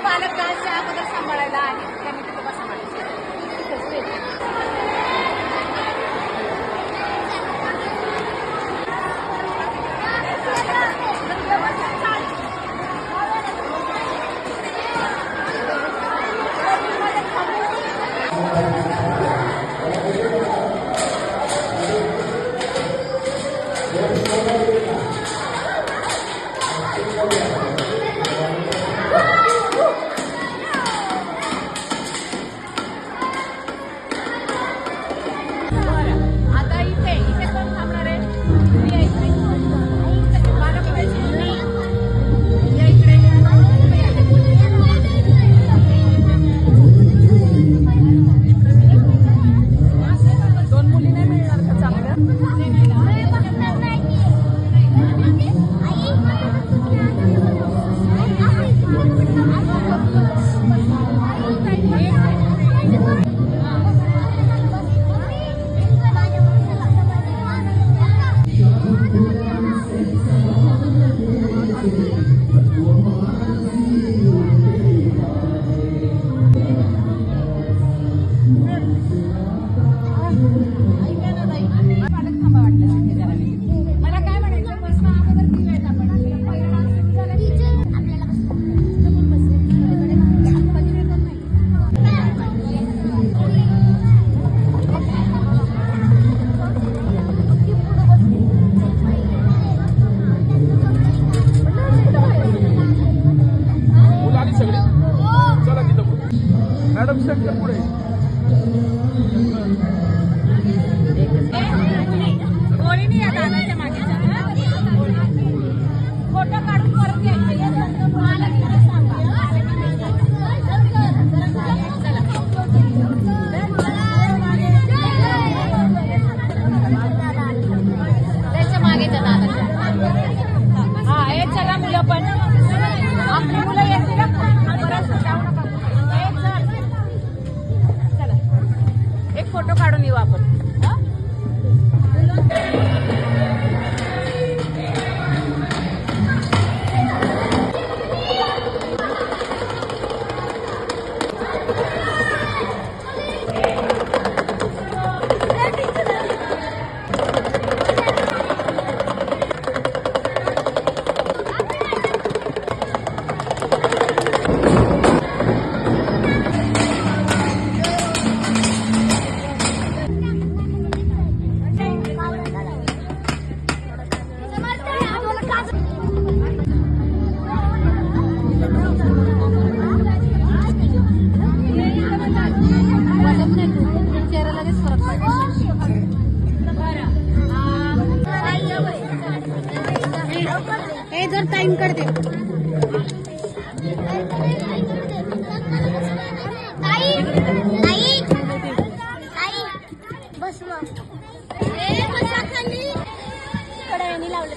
पालक डान्सच्या अगोदर सांभाळायला आहे त्यांनी तिथं बसा म्हणायचं. मॅडम शंकर पुढे गोळी नाही आता दादाच्या मागे फोटो काढून परत यायचं. त्याच्या मागे दादा हा हे चला मुलं पण आपली मुलं येतील जाऊ नका. एक फोटो काढून येऊ आपण. जर टाइम करते बस कड्याने लावलं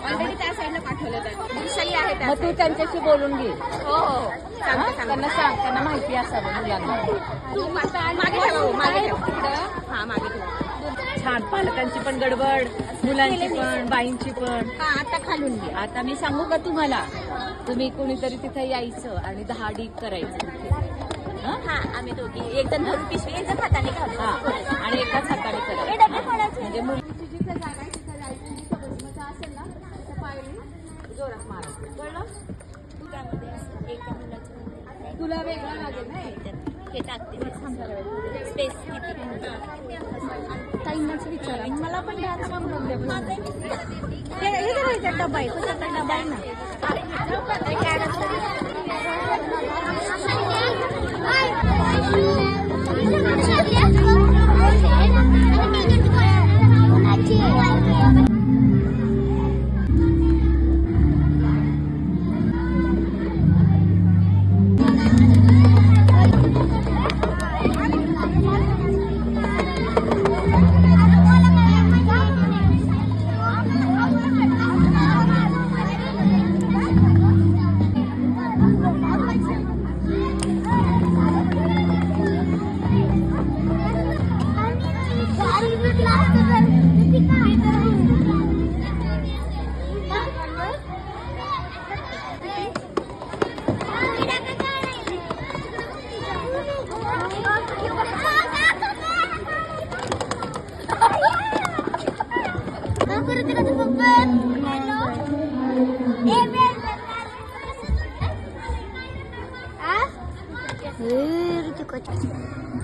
ऑलरेडी त्या साईडला पाठवलं विषयी आहे. मग तू त्यांच्याशी बोलून घे. हो हो त्यांना सांग, त्यांना माहिती असावं मुलांना. छान पालकांची पण गडबड, मुलांची पण, बाईंची पण. आता खालून घे. आता मी सांगू का तुम्हाला, तुम्ही कोणीतरी तिथे यायचं आणि 10 डीप करायचं. हा आम्ही दोघी एक जण धरून पिशवी एक जण हाताने घालू आणि एकाच हाताने करायचं. म्हणजे मुली जिथे जागा आहे तिथे जायचं. समजा असेल ना तिथं पायरी जोरात मारायचं. कळलं? तू त्यामध्ये एका मुलाचं तुला वेगळं लागेल ना हे टाकते स्पेस किती ताईंनाच विचारा. मला पण डान्स हे डबा आहे डबा आहे ना.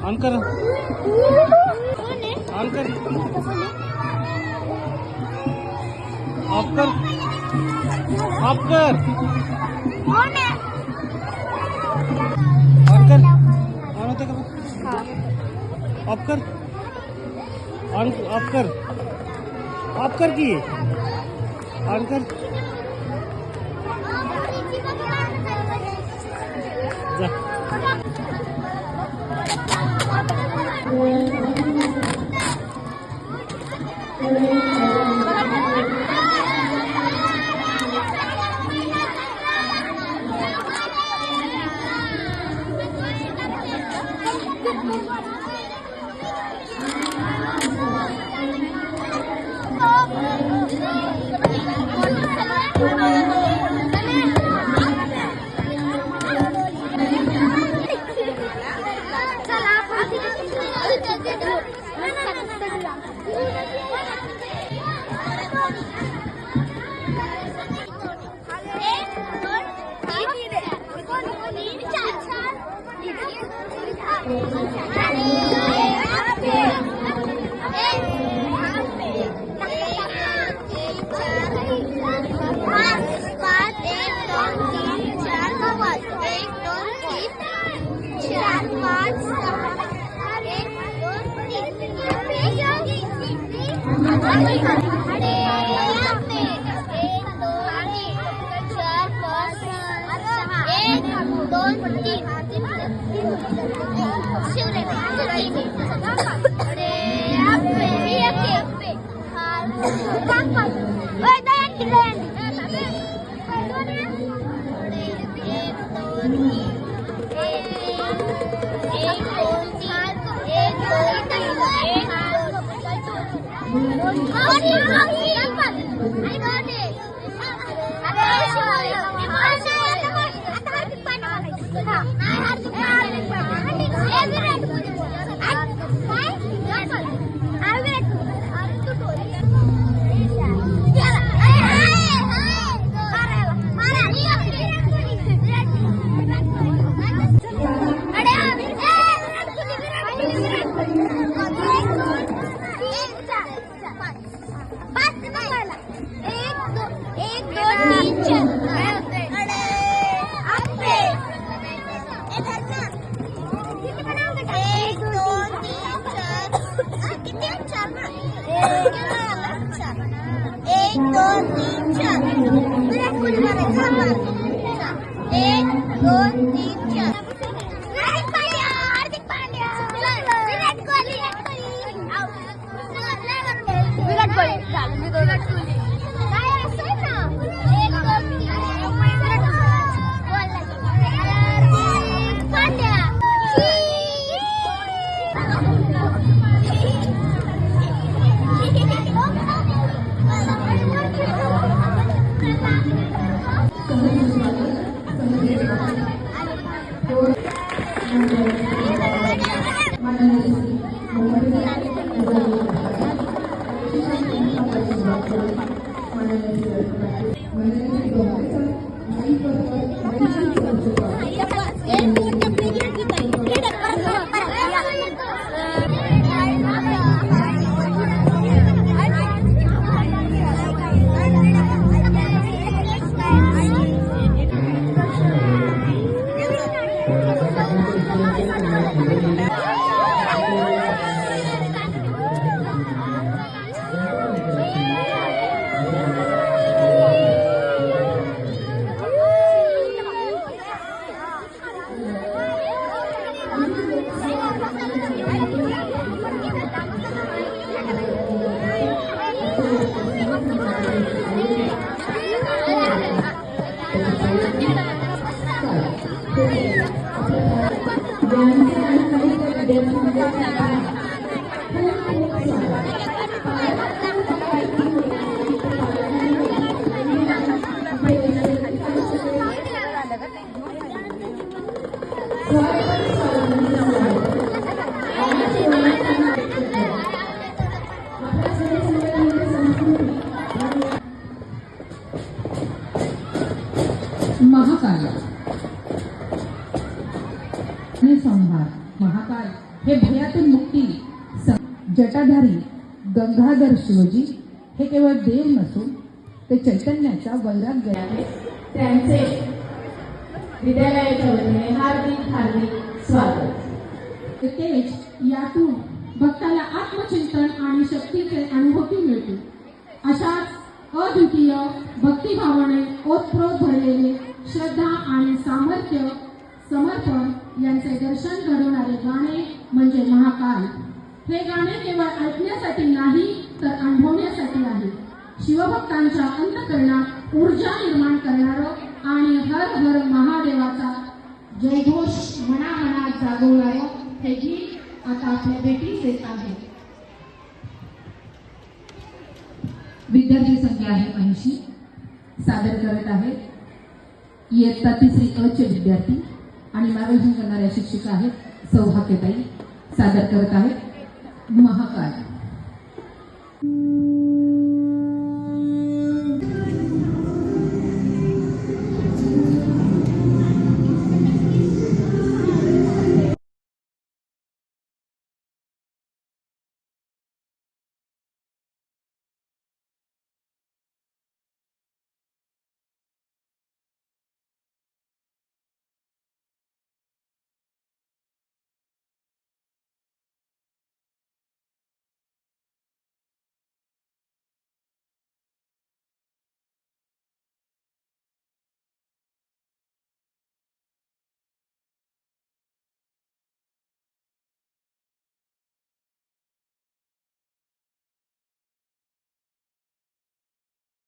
ऑन कर ऑन कर ऑफ कर ऑफ कर ऑन कर ऑन होते का ऑफ कर ऑन ऑफ कर ऑफ कर की ऑन कर जा महाकाल आणि संहार. महाकाल हे भयातून मुक्ती. जटाधारी गंगाधर शिवजी हे केवळ देव नसून ते चैतन्याचा वैराग्य आहे. त्यांचे विद्यालयाच्या वतीने हार्दिक हार्दिक स्वागत. तेज यातून भक्ताला आत्मचिंतन आणि शक्तीचे अनुभूती मिळते. अशाच अद्वितीय भक्तिभावाने ओतप्रोत भरलेले श्रद्धा आणि सामर्थ्य समर्पण यांचे दर्शन घडवणारे गाणे म्हणजे महाकाल. हे गाणे केवळ ऐकण्यासाठी नाही तर अनुभवण्यासाठी आहे. शिवभक्तांच्या अंतःकरणात ऊर्जा निर्माण करणारं आणि हर हर महादेवाचा जयघोष मनामनात जागवणारं हे गीत आता आपल्या भेटीस येत आहे. विद्यार्थी संख्या आहे 80. सादर करत आहेत इयत्ता 3री अ चे विद्यार्थी आणि मार्गदर्शन करणाऱ्या शिक्षिका आहेत सौ हाकेताई. सादर करत आहेत महाकाल.